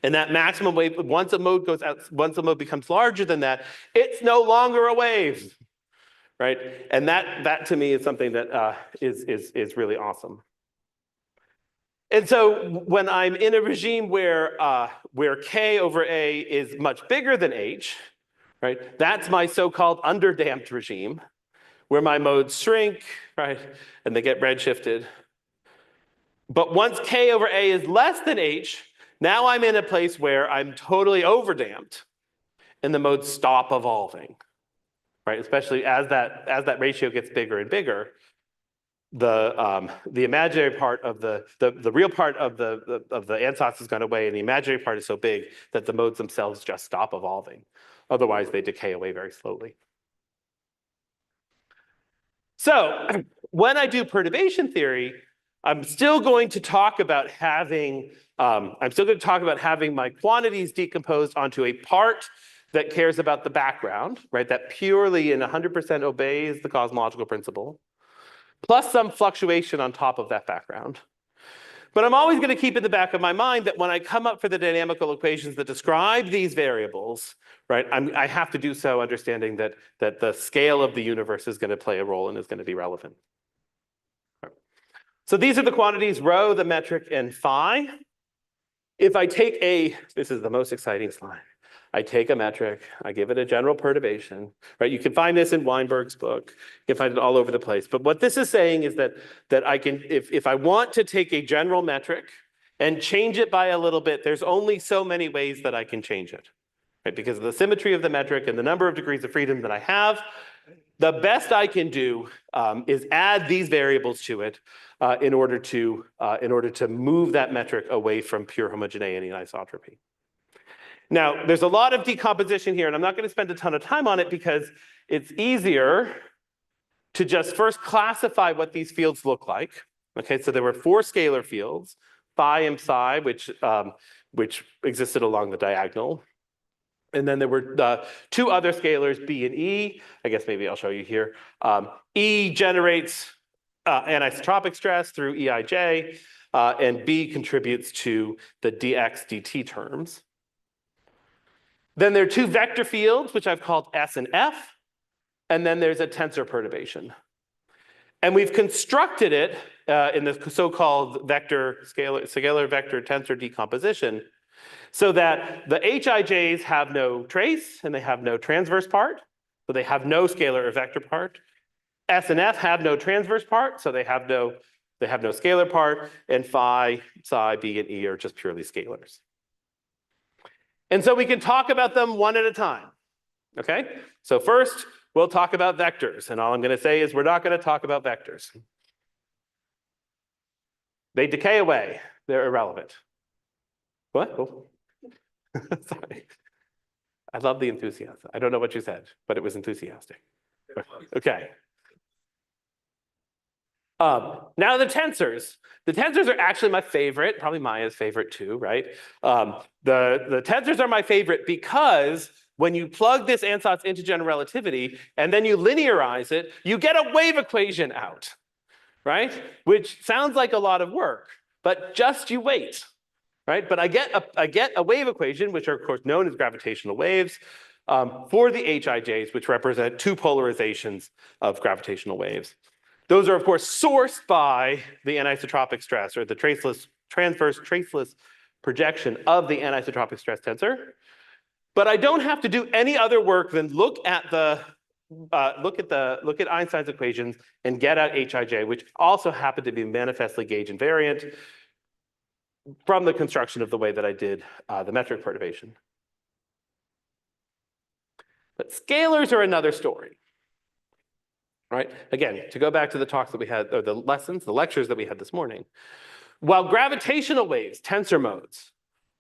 And that maximum wave, once a mode becomes larger than that, it's no longer a wave, right? And that to me is something that is really awesome. And so when I'm in a regime where K over A is much bigger than H, right? That's my so-called underdamped regime, where my modes shrink, right? And they get redshifted. But once K over A is less than H, now I'm in a place where I'm totally overdamped, and the modes stop evolving, right? Especially as that ratio gets bigger and bigger, the imaginary part of the real part of the ansatz has gone away, and the imaginary part is so big that the modes themselves just stop evolving. Otherwise, they decay away very slowly. So when I do perturbation theory, I'm still going to talk about having my quantities decomposed onto a part that cares about the background, right? That purely and 100% obeys the cosmological principle, plus some fluctuation on top of that background. But I'm always going to keep in the back of my mind that when I come up for the dynamical equations that describe these variables, right, I have to do so understanding that the scale of the universe is going to play a role and is going to be relevant. So these are the quantities rho, the metric, and phi. If I take this is the most exciting slide. I take a metric, I give it a general perturbation, right? You can find this in Weinberg's book. You can find it all over the place. But what this is saying is that I can, if I want to take a general metric and change it by a little bit, there's only so many ways that I can change it, right? Because of the symmetry of the metric and the number of degrees of freedom that I have, the best I can do is add these variables to it in order to move that metric away from pure homogeneity and isotropy. Now, there's a lot of decomposition here, and I'm not going to spend a ton of time on it because it's easier to just first classify what these fields look like. Okay, so there were 4 scalar fields, phi and psi, which existed along the diagonal. And then there were 2 other scalars, B and E. I guess maybe I'll show you here. E generates anisotropic stress through Eij, and B contributes to the dx dt terms. Then there are 2 vector fields, which I've called S and F, and then there's a tensor perturbation. And we've constructed it in the so-called scalar vector tensor decomposition so that the Hij's have no trace and they have no transverse part, so they have no scalar or vector part. S and F have no transverse part, so they have no scalar part, and phi, psi, B, and E are just purely scalars. And so we can talk about them one at a time, okay? So first, we'll talk about vectors, and all I'm going to say is we're not going to talk about vectors. They decay away. They're irrelevant. What? Oh. Sorry. I love the enthusiasm. I don't know what you said, but it was enthusiastic. Okay. Now the tensors. The tensors are actually my favorite, probably Maya's favorite too, right? The tensors are my favorite because when you plug this ansatz into general relativity and then you linearize it, you get a wave equation out, right? Which sounds like a lot of work, but just you wait, right? But I get a wave equation, which are of course known as gravitational waves, for the Hij's, which represent 2 polarizations of gravitational waves. Those are, of course, sourced by the anisotropic stress, or the transverse traceless projection of the anisotropic stress tensor. But I don't have to do any other work than look at Einstein's equations and get out Hij, which also happen to be manifestly gauge invariant from the construction of the way that I did the metric perturbation. But scalars are another story. Right? Again, to go back to the talks that we had, or the lectures that we had this morning. While gravitational waves, tensor modes,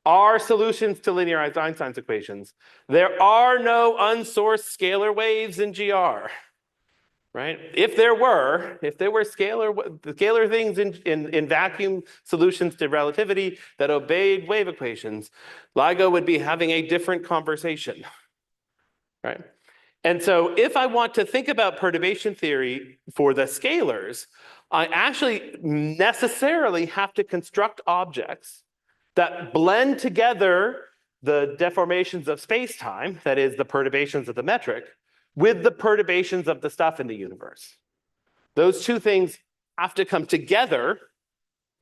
are solutions to linearized Einstein's equations, there are no unsourced scalar waves in GR. Right? If there were scalar things in vacuum solutions to relativity that obeyed wave equations, LIGO would be having a different conversation. Right? And so if I want to think about perturbation theory for the scalars, I actually necessarily have to construct objects that blend together the deformations of space-time, that is the perturbations of the metric, with the perturbations of the stuff in the universe. Those two things have to come together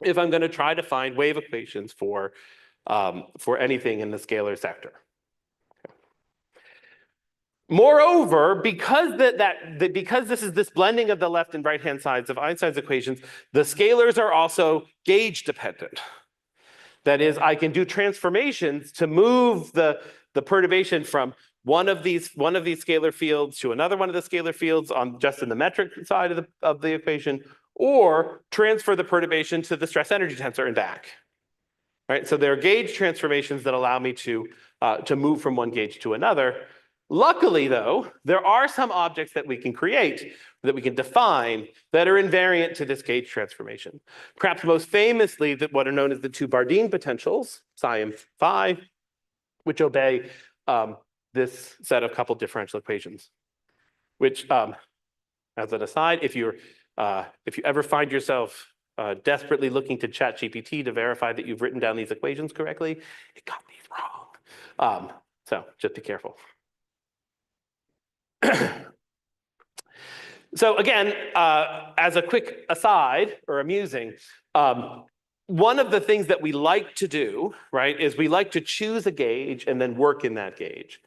if I'm going to try to find wave equations for anything in the scalar sector. Moreover, because because this is this blending of the left and right-hand sides of Einstein's equations, the scalars are also gauge dependent. That is, I can do transformations to move the perturbation from one of these scalar fields to another one of the scalar fields on just in the metric side of the equation, or transfer the perturbation to the stress energy tensor and back. Right? So there are gauge transformations that allow me to move from one gauge to another. Luckily, though, there are some objects that we can create, that we can define, that are invariant to this gauge transformation. Perhaps most famously, what are known as the two Bardeen potentials, psi and phi, which obey this set of coupled differential equations. Which, as an aside, if you ever find yourself desperately looking to ChatGPT to verify that you've written down these equations correctly, it got these wrong. So just be careful. So again, as a quick aside or amusing, one of the things that we like to do, right, is we like to choose a gauge and then work in that gauge.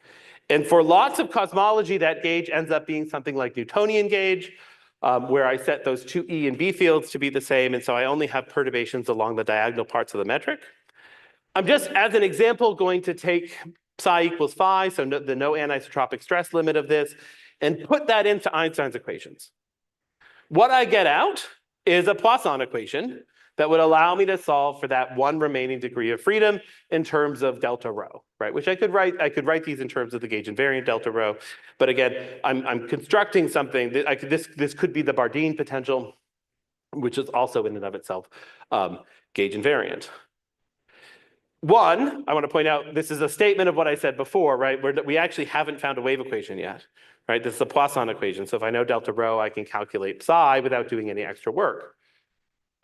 And for lots of cosmology, that gauge ends up being something like Newtonian gauge, where I set those two E and B fields to be the same, and so I only have perturbations along the diagonal parts of the metric. I'm just, as an example, going to take psi equals phi, so the no anisotropic stress limit of this, and put that into Einstein's equations. What I get out is a Poisson equation that would allow me to solve for that one remaining degree of freedom in terms of delta rho, right? Which I could write these in terms of the gauge invariant delta rho, but again, I'm constructing something that this could be the Bardeen potential, which is also in and of itself gauge invariant. One, I want to point out, this is a statement of what I said before, right? Where we actually haven't found a wave equation yet, right? This is a Poisson equation. So if I know delta rho, I can calculate psi without doing any extra work.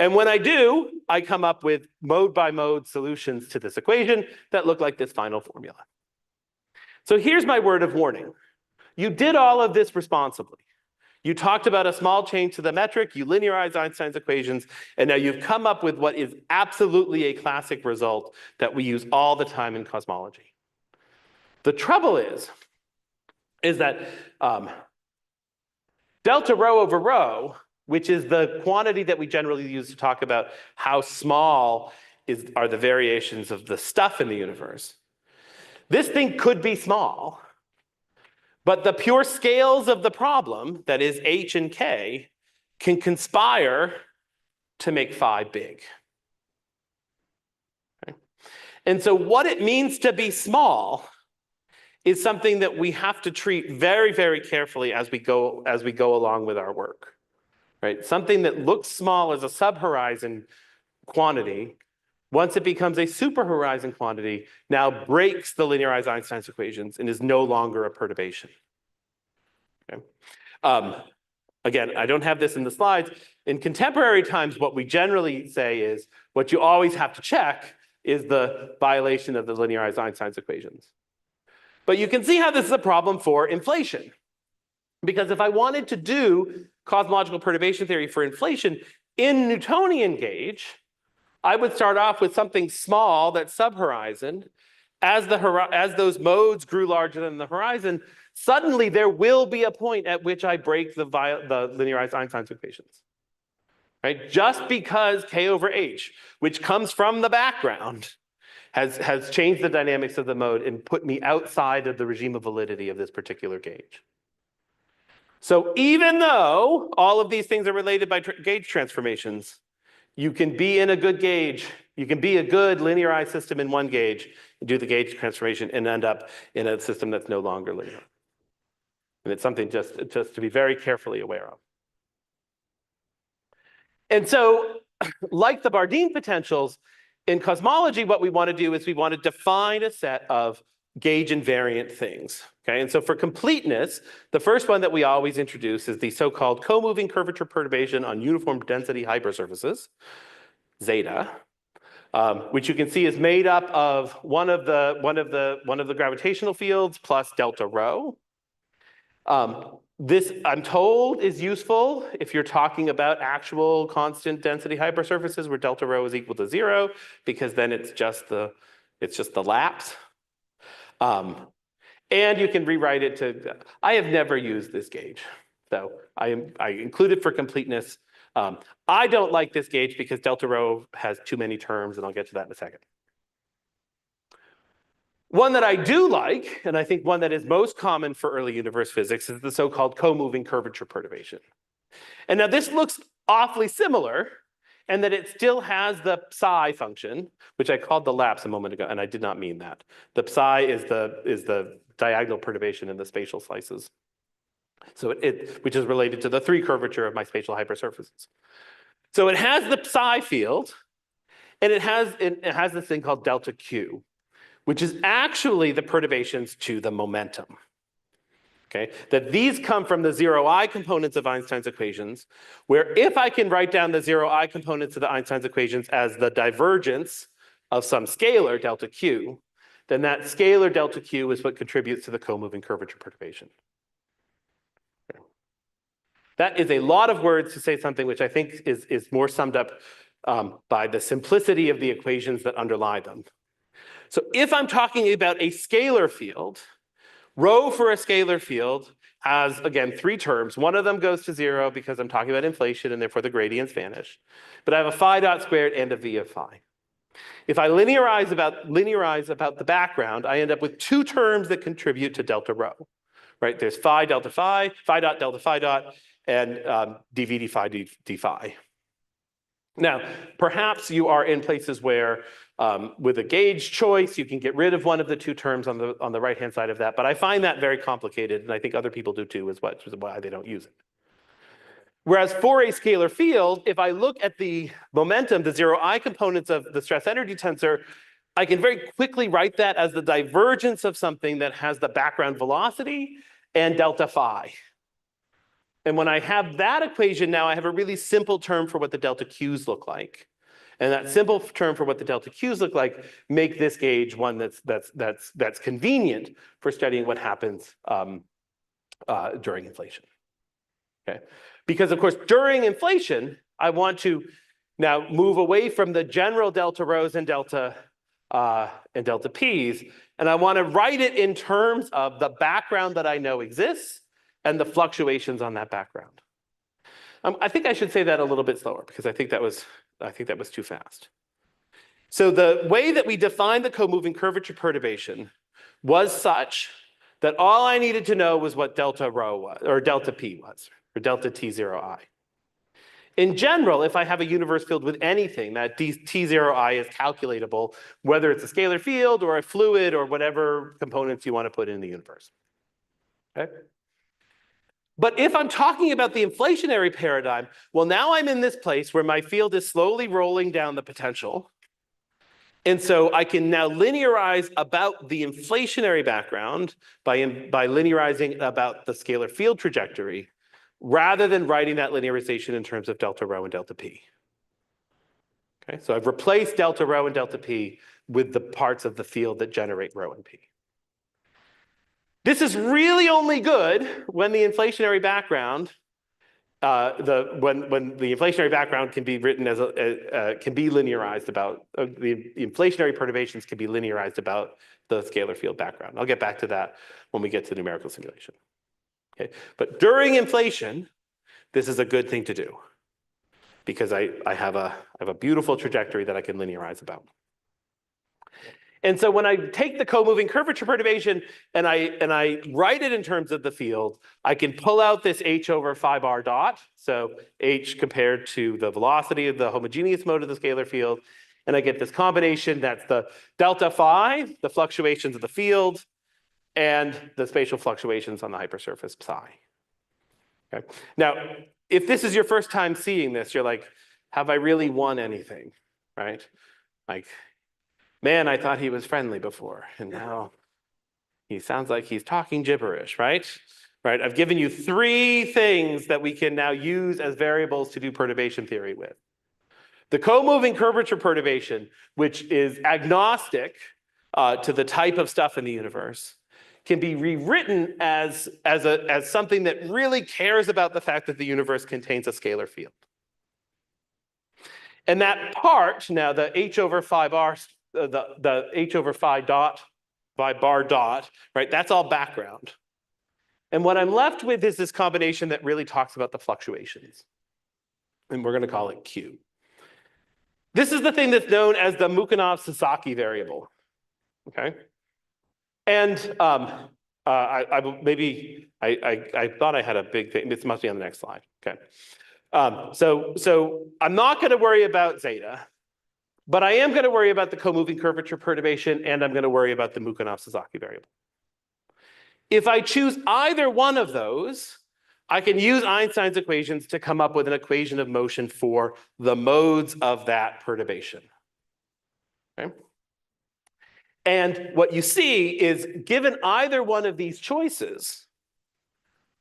And when I do, I come up with mode by mode solutions to this equation that look like this final formula. So here's my word of warning. You did all of this responsibly. You talked about a small change to the metric, you linearized Einstein's equations, and now you've come up with what is absolutely a classic result that we use all the time in cosmology. The trouble is that delta rho over rho, which is the quantity that we generally use to talk about how small are the variations of the stuff in the universe. This thing could be small, but the pure scales of the problem, that is h and k, can conspire to make phi big. Okay? And so what it means to be small is something that we have to treat very, very carefully as we go along with our work. Right? Something that looks small as a subhorizon quantity, once it becomes a superhorizon quantity, now breaks the linearized Einstein's equations and is no longer a perturbation. Okay? Again, I don't have this in the slides. In contemporary times, what we generally say is, what you always have to check is the violation of the linearized Einstein's equations. But you can see how this is a problem for inflation. Because if I wanted to do cosmological perturbation theory for inflation in Newtonian gauge, I would start off with something small that's subhorizon. As those modes grew larger than the horizon, suddenly there will be a point at which I break the linearized Einstein's equations. Right? Just because k over h, which comes from the background, has changed the dynamics of the mode and put me outside of the regime of validity of this particular gauge. So even though all of these things are related by gauge transformations, you can be in a good gauge, you can be a good linearized system in one gauge, do the gauge transformation, and end up in a system that's no longer linear. And it's something just to be very carefully aware of. And so, like the Bardeen potentials, in cosmology, what we want to do is we want to define a set of gauge invariant things. Okay, and so for completeness, the first one that we always introduce is the so-called co-moving curvature perturbation on uniform density hypersurfaces, zeta. which you can see is made up of one of the gravitational fields plus delta rho. This, I'm told, is useful if you're talking about actual constant density hypersurfaces where delta rho is equal to 0, because then it's just the lapse. And you can rewrite it to, I have never used this gauge, so I include it for completeness. I don't like this gauge because delta rho has too many terms, and I'll get to that in a second. One that I do like, and I think one that is most common for early universe physics, is the so-called co-moving curvature perturbation. And now this looks awfully similar, and that it still has the psi function, which I called the lapse a moment ago, and I did not mean that. The psi is the diagonal perturbation in the spatial slices. So which is related to the 3 curvature of my spatial hypersurfaces. So it has the psi field, and it has this thing called delta Q, which is actually the perturbations to the momentum. Okay, that these come from the 0I components of Einstein's equations, where if I can write down the 0I components of the Einstein's equations as the divergence of some scalar, delta Q, then that scalar delta Q is what contributes to the co-moving curvature perturbation. Okay. That is a lot of words to say something which I think is more summed up by the simplicity of the equations that underlie them. So if I'm talking about a scalar field, rho for a scalar field has, again, 3 terms. One of them goes to 0 because I'm talking about inflation and therefore the gradients vanish. But I have a phi dot squared and a v of phi. If I linearize about the background, I end up with 2 terms that contribute to delta rho. Right? There's phi delta phi dot delta phi dot, and dv d phi d phi. Now, perhaps you are in places where with a gauge choice, you can get rid of one of the 2 terms on the right-hand side of that, but I find that very complicated, and I think other people do too, which is why they don't use it. Whereas for a scalar field, if I look at the momentum, the 0I components of the stress energy tensor, I can very quickly write that as the divergence of something that has the background velocity and delta phi. And when I have that equation now, I have a really simple term for what the delta Q's look like. And that simple term for what the delta Q's look like make this gauge one that's convenient for studying what happens during inflation. Okay, because of course during inflation, I want to now move away from the general delta rhos and delta p's, and I want to write it in terms of the background that I know exists and the fluctuations on that background. I think I should say that a little bit slower because I think that was too fast. So the way that we defined the co-moving curvature perturbation was such that all I needed to know was what delta rho was, or delta p was, or delta t0i. In general, if I have a universe filled with anything, that t0i is calculatable, whether it's a scalar field or a fluid or whatever components you want to put in the universe. Okay? But if I'm talking about the inflationary paradigm, well, now I'm in this place where my field is slowly rolling down the potential. And so I can now linearize about the inflationary background by linearizing about the scalar field trajectory, rather than writing that linearization in terms of delta rho and delta p. Okay, so I've replaced delta rho and delta p with the parts of the field that generate rho and p. This is really only good when the inflationary background, when the inflationary background can be written as can be linearized about the inflationary perturbations can be linearized about the scalar field background. I'll get back to that when we get to numerical simulation. Okay, but during inflation, this is a good thing to do because I have a beautiful trajectory that I can linearize about. And so when I take the co-moving curvature perturbation and I write it in terms of the field, I can pull out this h over phi bar dot, so h compared to the velocity of the homogeneous mode of the scalar field, and I get this combination that's the delta phi, the fluctuations of the field, and the spatial fluctuations on the hypersurface psi. Okay. Now, if this is your first time seeing this, you're like, have I really won anything, right? Like, man, I thought he was friendly before, and now he sounds like he's talking gibberish, right? Right, I've given you 3 things that we can now use as variables to do perturbation theory with. The co-moving curvature perturbation, which is agnostic to the type of stuff in the universe, can be rewritten as something that really cares about the fact that the universe contains a scalar field. And that part, now the h over phi bar, the h over phi bar dot, right? That's all background. And what I'm left with is this combination that really talks about the fluctuations. And we're going to call it Q. This is the thing that's known as the Mukhanov-Sasaki variable. Okay. And I thought I had a big thing. This must be on the next slide. Okay. So I'm not going to worry about zeta, but I am going to worry about the co-moving curvature perturbation, and I'm going to worry about the Mukhanov-Sasaki variable. If I choose either one of those, I can use Einstein's equations to come up with an equation of motion for the modes of that perturbation. Okay? And what you see is, given either one of these choices,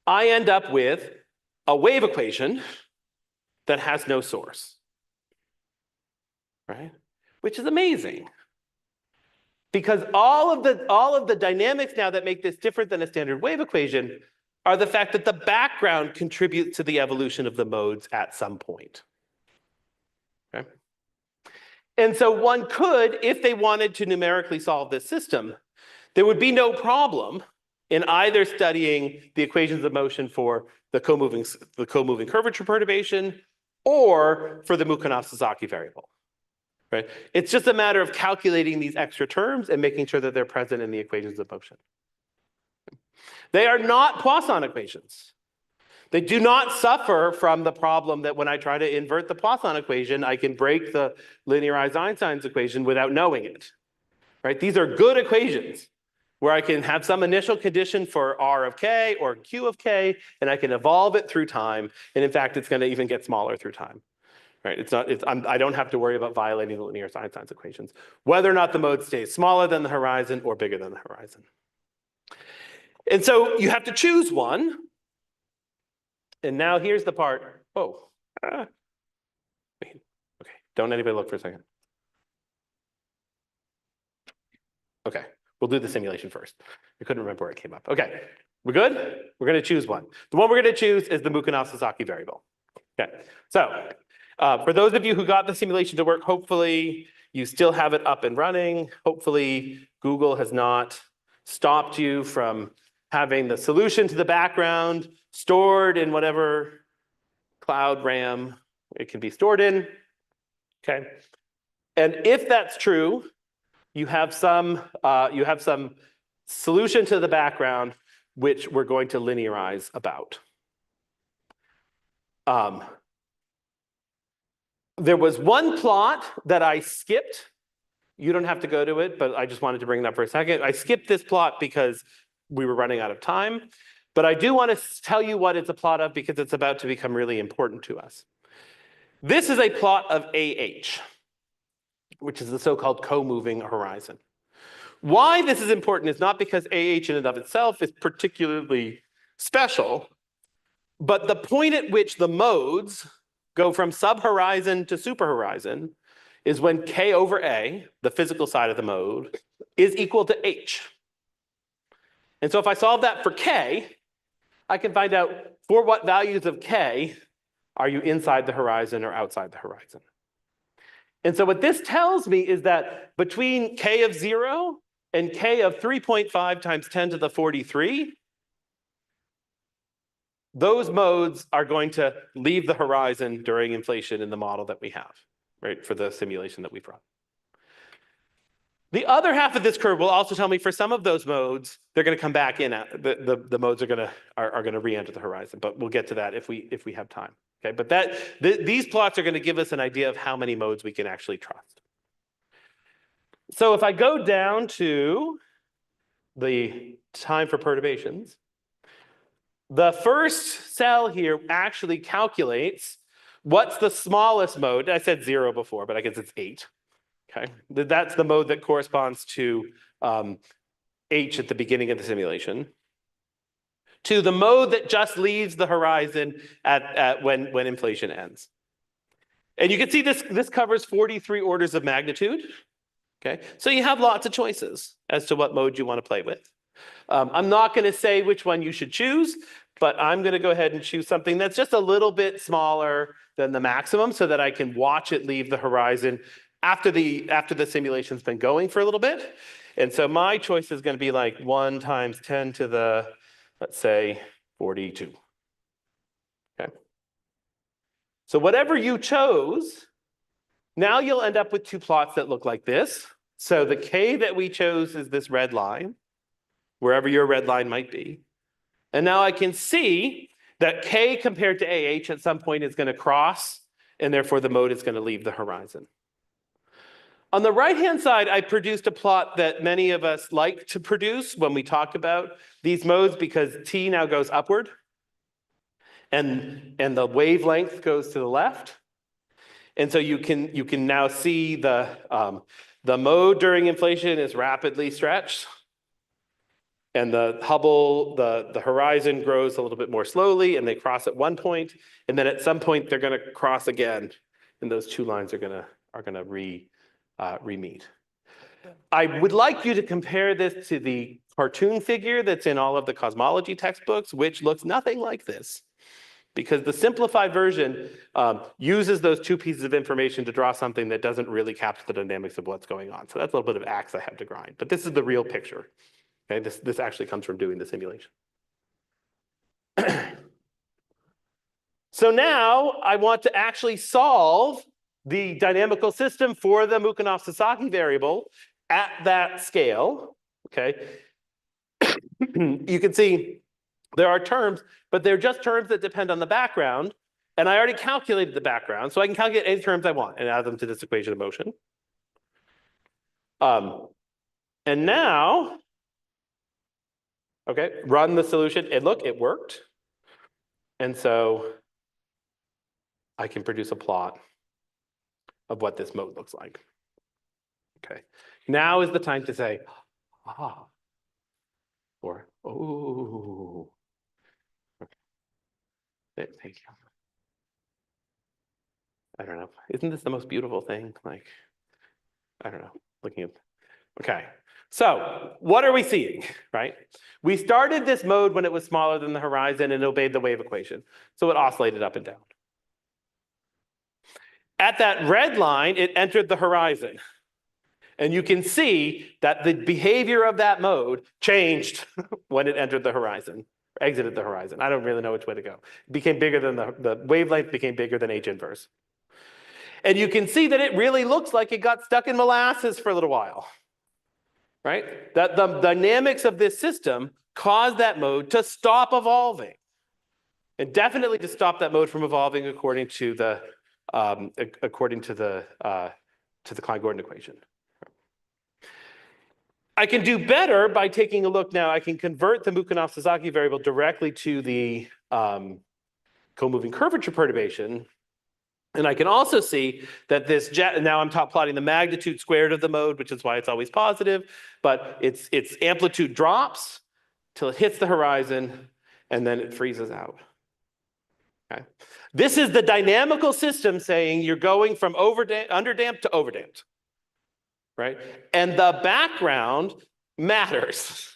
I end up with a wave equation that has no source, right? Which is amazing. Because all of the dynamics now that make this different than a standard wave equation are the fact that the background contributes to the evolution of the modes at some point. Okay? And so one could, if they wanted to numerically solve this system, there would be no problem in either studying the equations of motion for the co-moving curvature perturbation or for the Mukhanov-Sasaki variable. Right? It's just a matter of calculating these extra terms and making sure that they're present in the equations of motion. They are not Poisson equations. They do not suffer from the problem that when I try to invert the Poisson equation, I can break the linearized Einstein's equation without knowing it. Right? These are good equations where I can have some initial condition for R of k or Q of k, and I can evolve it through time. And in fact, it's going to even get smaller through time. Right? I don't have to worry about violating the linear Einstein's equations, whether or not the mode stays smaller than the horizon or bigger than the horizon. And so you have to choose one. And now here's the part. Oh, okay. Don't anybody look for a second. Okay, we'll do the simulation first. I couldn't remember where it came up. Okay, we're good? We're going to choose one. The one we're going to choose is the Mukhanov-Sasaki variable. Okay, so for those of you who got the simulation to work, hopefully you still have it up and running. Hopefully Google has not stopped you from having the solution to the background stored in whatever cloud RAM it can be stored in. Okay, and if that's true, you have some solution to the background which we're going to linearize about. There was one plot that I skipped. You don't have to go to it, but I just wanted to bring it up for a second. I skipped this plot because we were running out of time. But I do want to tell you what it's a plot of because it's about to become really important to us. This is a plot of AH, which is the so-called co-moving horizon. Why this is important is not because AH in and of itself is particularly special, but the point at which the modes go from subhorizon to superhorizon is when K over A, the physical side of the mode, is equal to H. And so if I solve that for K, I can find out for what values of K are you inside the horizon or outside the horizon. And so what this tells me is that between K of 0 and K of 3.5 times 10 to the 43, those modes are going to leave the horizon during inflation in the model that we have, right, for the simulation that we've run. The other half of this curve will also tell me for some of those modes, they're going to come back in. The modes are going to re-enter the horizon, but we'll get to that if we have time. Okay, but these plots are going to give us an idea of how many modes we can actually trust. So if I go down to the time for perturbations, the first cell here actually calculates what's the smallest mode. I said 0 before, but I guess it's 8. Okay, that's the mode that corresponds to H at the beginning of the simulation, to the mode that just leaves the horizon when inflation ends. And you can see this covers 43 orders of magnitude. Okay, so you have lots of choices as to what mode you want to play with. I'm not going to say which one you should choose, but I'm going to go ahead and choose something that's just a little bit smaller than the maximum so that I can watch it leave the horizon after the simulation's been going for a little bit. And so my choice is going to be like 1 times 10 to the, let's say, 42. Okay. So whatever you chose, now you'll end up with 2 plots that look like this. So the K that we chose is this red line, wherever your red line might be. And now I can see that K compared to AH at some point is going to cross, and therefore the mode is going to leave the horizon. On the right-hand side, I produced a plot that many of us like to produce when we talk about these modes, because T now goes upward, and the wavelength goes to the left. And so you can now see the mode during inflation is rapidly stretched. And the Hubble, the horizon grows a little bit more slowly, and they cross at one point, and then at some point they're going to cross again, and those 2 lines are going to re-meet. I would like you to compare this to the cartoon figure that's in all of the cosmology textbooks, which looks nothing like this, because the simplified version uses those 2 pieces of information to draw something that doesn't really capture the dynamics of what's going on. So that's a little bit of axe I have to grind, but this is the real picture. Okay, this actually comes from doing the simulation. So now I want to actually solve the dynamical system for the Mukhanov-Sasaki variable at that scale. Okay, you can see there are terms, but they're just terms that depend on the background. And I already calculated the background, so I can calculate any terms I want and add them to this equation of motion. And now, okay, run the solution, and look, it worked. And so I can produce a plot of what this mode looks like. Okay, now is the time to say, ah, or oh. Okay. Thank you. I don't know. Isn't this the most beautiful thing? Like, I don't know. Looking at, okay. So what are we seeing, right? We started this mode when it was smaller than the horizon and obeyed the wave equation. So it oscillated up and down. At that red line, it entered the horizon. And you can see that the behavior of that mode changed when it entered the horizon, exited the horizon. I don't really know which way to go. It became bigger than the wavelength became bigger than H inverse. And you can see that it really looks like it got stuck in molasses for a little while, right? That the dynamics of this system caused that mode to stop evolving, and definitely to stop that mode from evolving according to the Klein-Gordon equation. I can do better by taking a look now. I can convert the Mukhanov-Sasaki variable directly to the co-moving curvature perturbation. And I can also see that this jet, now I'm top plotting the magnitude squared of the mode, which is why it's always positive, but its amplitude drops till it hits the horizon, and then it freezes out. Okay. This is the dynamical system saying you're going from underdamped to overdamped, right? And the background matters,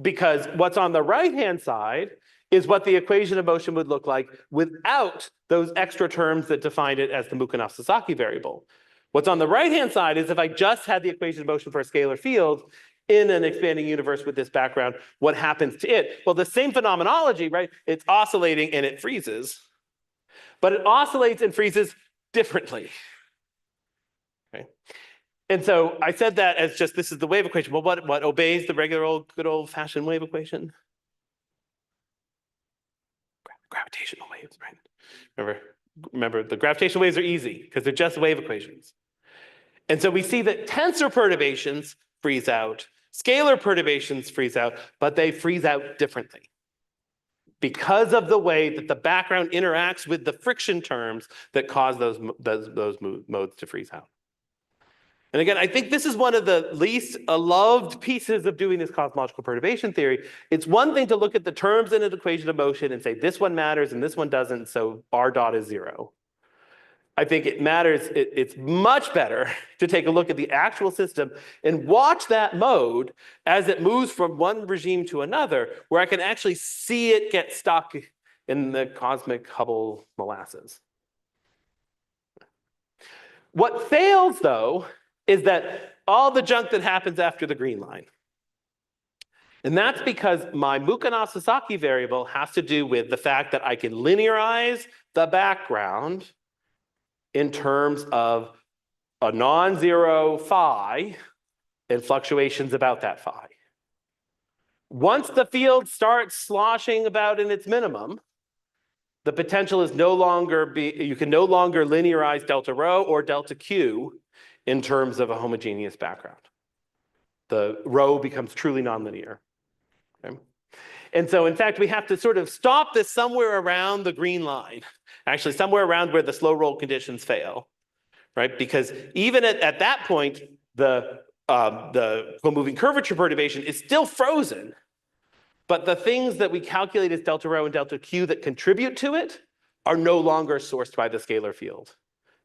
because what's on the right-hand side is what the equation of motion would look like without those extra terms that defined it as the Mukhanov-Sasaki variable. What's on the right-hand side is if I just had the equation of motion for a scalar field in an expanding universe with this background, what happens to it? Well, the same phenomenology, right? It's oscillating and it freezes, but it oscillates and freezes differently. Okay. And so I said that as just, this is the wave equation. Well, what obeys the regular good old-fashioned wave equation? Gravitational waves, right? Remember, the gravitational waves are easy because they're just wave equations. And so we see that tensor perturbations freeze out, scalar perturbations freeze out, but they freeze out differently because of the way that the background interacts with the friction terms that cause those modes to freeze out. And again, I think this is one of the least loved pieces of doing this cosmological perturbation theory. It's one thing to look at the terms in an equation of motion and say this one matters and this one doesn't, so R dot is 0. I think it matters, it's much better to take a look at the actual system and watch that mode as it moves from one regime to another, where I can actually see it get stuck in the cosmic Hubble molasses. What fails, though, is that all the junk that happens after the green line. And that's because my Mukhanov-Sasaki variable has to do with the fact that I can linearize the background in terms of a non-zero phi and fluctuations about that phi. Once the field starts sloshing about in its minimum, the potential is no longer you can no longer linearize delta rho or delta q in terms of a homogeneous background. The rho becomes truly nonlinear. Okay? And so, in fact, we have to sort of stop this somewhere around the green line, actually somewhere around where the slow roll conditions fail, right? Because even at that point, the co-moving curvature perturbation is still frozen, but the things that we calculate as delta rho and delta q that contribute to it are no longer sourced by the scalar field,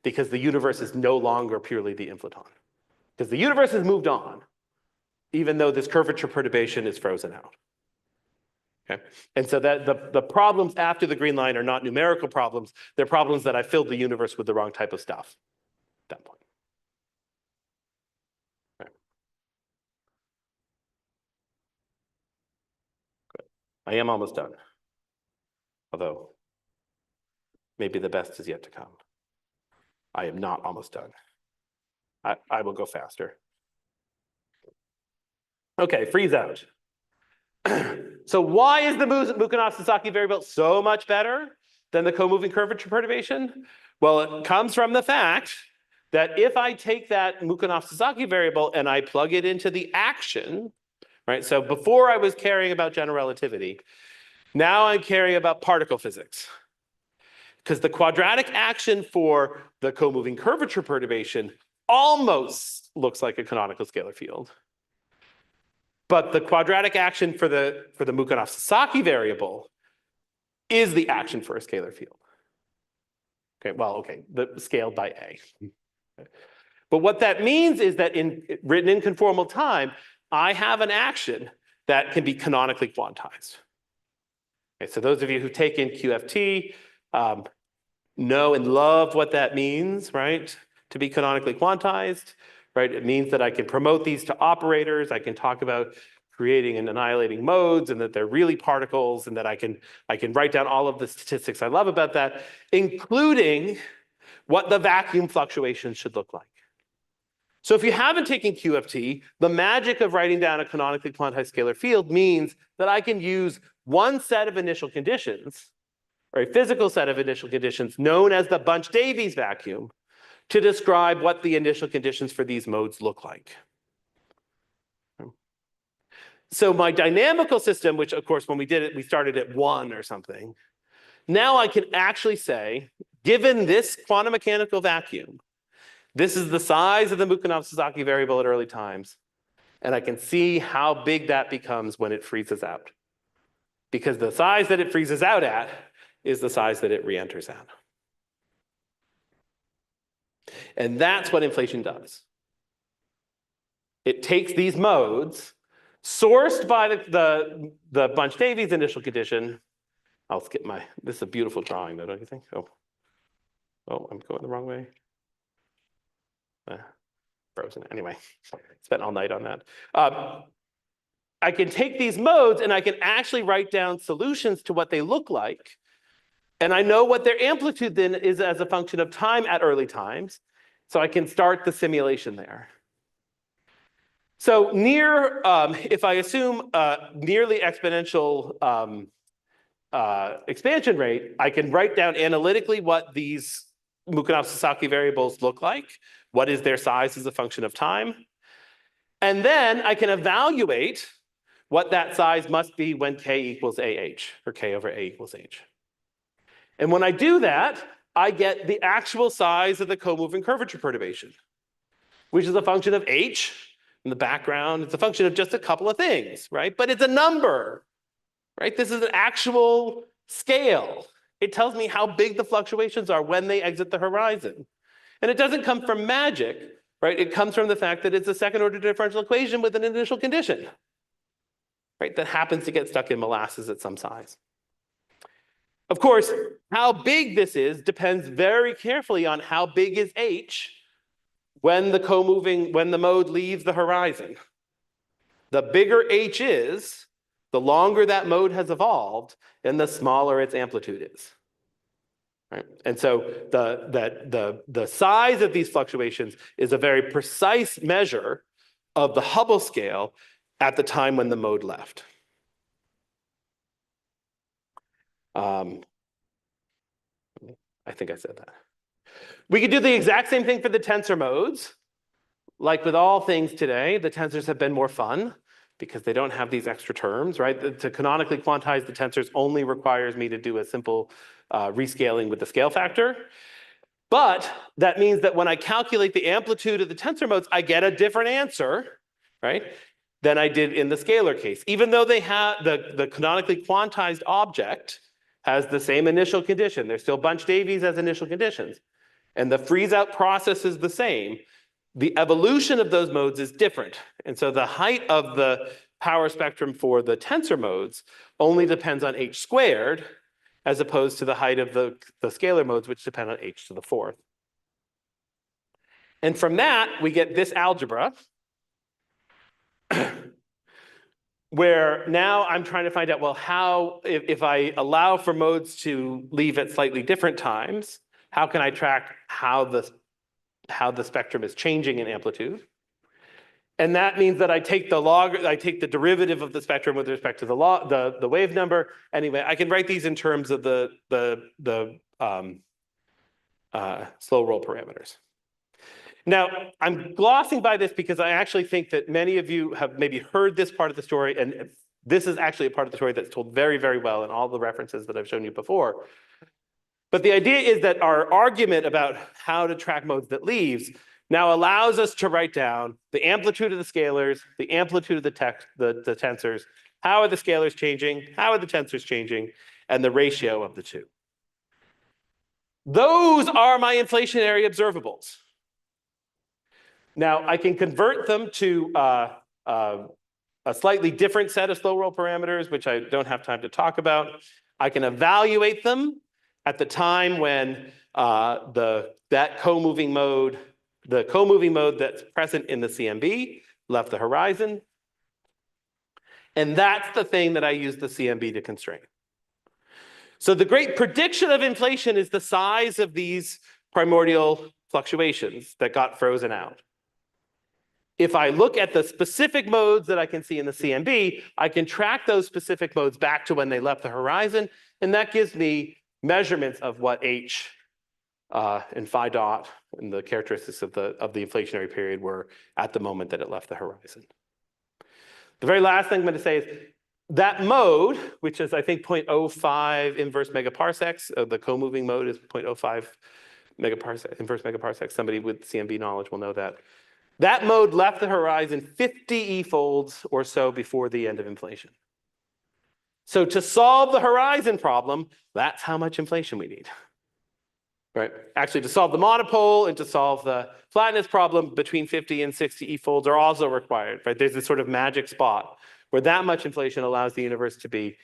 because the universe is no longer purely the inflaton. Because the universe has moved on, even though this curvature perturbation is frozen out. Okay? And so that the problems after the green line are not numerical problems. They're problems that I filled the universe with the wrong type of stuff at that point. Okay. Good. I am almost done. Although, maybe the best is yet to come. I am not almost done. I will go faster. Okay, freeze out. So why is the Mukhanov-Sasaki variable so much better than the co-moving curvature perturbation? Well, it comes from the fact that if I take that Mukhanov-Sasaki variable and I plug it into the action, right? So before I was caring about general relativity, now I'm caring about particle physics. Because the quadratic action for the co-moving curvature perturbation almost looks like a canonical scalar field. But the quadratic action for the Mukhanov-Sasaki variable is the action for a scalar field. Okay, well, okay, scaled by A. But what that means is that written in conformal time, I have an action that can be canonically quantized. Okay, so those of you who've taken QFT know and love what that means, right? To be canonically quantized. Right? It means that I can promote these to operators. I can talk about creating and annihilating modes, and that they're really particles, and that I can write down all of the statistics I love about that, including what the vacuum fluctuations should look like. So if you haven't taken QFT, the magic of writing down a canonically quantized scalar field means that I can use one set of initial conditions, or a physical set of initial conditions known as the Bunch-Davies vacuum, to describe what the initial conditions for these modes look like. So my dynamical system, which of course when we did it, we started at 1 or something. Now I can actually say, given this quantum mechanical vacuum, this is the size of the Mukhanov-Sasaki variable at early times. And I can see how big that becomes when it freezes out. Because the size that it freezes out at is the size that it re-enters at. And that's what inflation does. It takes these modes, sourced by the Bunch-Davies initial condition. I'll skip this is a beautiful drawing though, don't you think? Oh, I'm going the wrong way. Frozen, anyway, spent all night on that. I can take these modes and I can actually write down solutions to what they look like. And I know what their amplitude then is as a function of time at early times. So I can start the simulation there. So if I assume nearly exponential expansion rate, I can write down analytically what these Mukhanov-Sasaki variables look like. What is their size as a function of time? And then I can evaluate what that size must be when k equals AH, or k over A equals H. And when I do that, I get the actual size of the co-moving curvature perturbation, which is a function of H in the background. It's a function of just a couple of things, right? But it's a number, right? This is an actual scale. It tells me how big the fluctuations are when they exit the horizon. And it doesn't come from magic, right? It comes from the fact that it's a second order differential equation with an initial condition, right? That happens to get stuck in molasses at some size. Of course, how big this is depends very carefully on how big is H when the mode leaves the horizon. The bigger H is, the longer that mode has evolved, and the smaller its amplitude is. Right? And so the size of these fluctuations is a very precise measure of the Hubble scale at the time when the mode left. I think I said that. We could do the exact same thing for the tensor modes. Like with all things today, the tensors have been more fun because they don't have these extra terms, right? To canonically quantize the tensors only requires me to do a simple rescaling with the scale factor. But that means that when I calculate the amplitude of the tensor modes, I get a different answer, right, than I did in the scalar case. Even though they have the canonically quantized object has the same initial condition. They're still Bunch-Davies as initial conditions. And the freeze-out process is the same. The evolution of those modes is different. And so the height of the power spectrum for the tensor modes only depends on h squared, as opposed to the height of the scalar modes, which depend on h to the fourth. And from that, we get this algebra, where now I'm trying to find out, well, how, if I allow for modes to leave at slightly different times, how can I track how the spectrum is changing in amplitude? And that means that I take the derivative of the spectrum with respect to the wave number. Anyway, I can write these in terms of the slow roll parameters. Now, I'm glossing by this because I actually think that many of you have maybe heard this part of the story, and this is actually a part of the story that's told very, very well in all the references that I've shown you before. But the idea is that our argument about how to track modes that leaves now allows us to write down the amplitude of the scalars, the amplitude of the tensors, how are the scalars changing, how are the tensors changing, and the ratio of the two. Those are my inflationary observables. Now, I can convert them to a slightly different set of slow roll parameters, which I don't have time to talk about. I can evaluate them at the time when that co-moving mode, the co-moving mode that's present in the CMB left the horizon. And that's the thing that I use the CMB to constrain. So the great prediction of inflation is the size of these primordial fluctuations that got frozen out. If I look at the specific modes that I can see in the CMB, I can track those specific modes back to when they left the horizon, and that gives me measurements of what H and phi dot and the characteristics of the inflationary period were at the moment that it left the horizon. The very last thing I'm going to say is that mode, which is I think 0.05 inverse megaparsecs, the co-moving mode is 0.05 megaparsec, inverse megaparsecs. Somebody with CMB knowledge will know that. That mode left the horizon 50 e-folds or so before the end of inflation. So to solve the horizon problem, that's how much inflation we need. Right? Actually, to solve the monopole and to solve the flatness problem, between 50 and 60 e-folds are also required. Right? There's this sort of magic spot where that much inflation allows the universe to be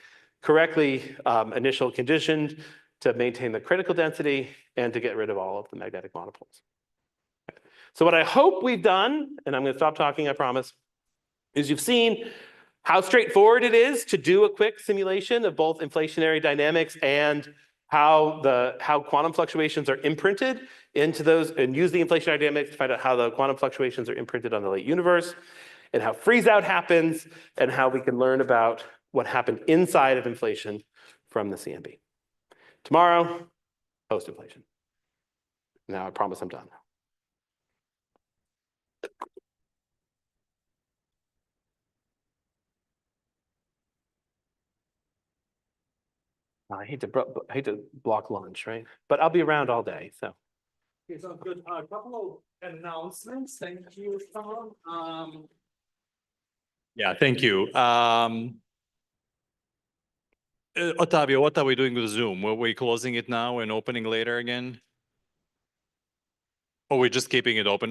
correctly initial conditioned to maintain the critical density and to get rid of all of the magnetic monopoles. So what I hope we've done, and I'm going to stop talking, I promise, is you've seen how straightforward it is to do a quick simulation of both inflationary dynamics and how quantum fluctuations are imprinted into those, and use the inflationary dynamics to find out how the quantum fluctuations are imprinted on the late universe, and how freeze-out happens, and how we can learn about what happened inside of inflation from the CMB. Tomorrow, post-inflation. Now I promise I'm done. I hate to block lunch, right? But I'll be around all day, so. Okay, so good. A couple of announcements. Thank you, Tom. Yeah, thank you. Ottavio, what are we doing with Zoom? Were we closing it now and opening later again? Or we're just keeping it open